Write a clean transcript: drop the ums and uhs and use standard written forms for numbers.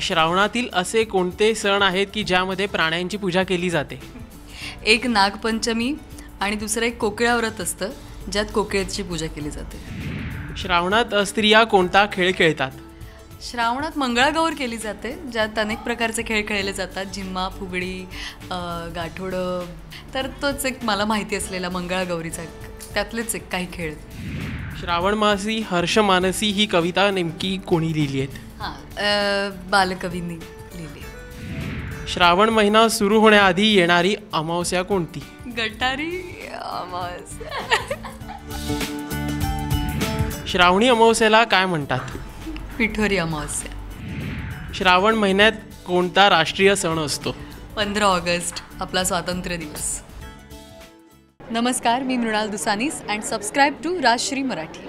श्रावणातील असे कोणते सण आहेत की ज्यामध्ये प्राण्यांची पूजा केली जाते? एक नागपंचमी आणि दुसरं एक कोकिळा व्रत असतं ज्यात कोकिळेची पूजा केली जाते. श्रावणात स्त्रिया कोणता खेळ खेळतात? श्रावणात मंगळागौर केली जाते ज्यात अनेक प्रकारचे खेळ खेळले जातात. झिम्मा, फुगडी, गाठोडं. तर तोच एक मला माहिती असलेला मंगळागौरीचा त्यातलेच एक काही खेळ. श्रावण मासी हर्षमानसी ही कविता नेमकी कोणी लिहिली आहे? बालकवींनी लिहिली. श्रावण महिना सुरू होण्याआधी येणारी अमावस्या कोणती? गटारी अमावस्या. श्रावणी अमावस्याला काय म्हणतात? पिठोरी अमावस्या. श्रावण महिन्यात कोणता राष्ट्रीय सण असतो? 15 ऑगस्ट आपला स्वातंत्र्य दिवस. नमस्कार, मी Mrinal Dusanis and subscribe to Rajshri Marathi.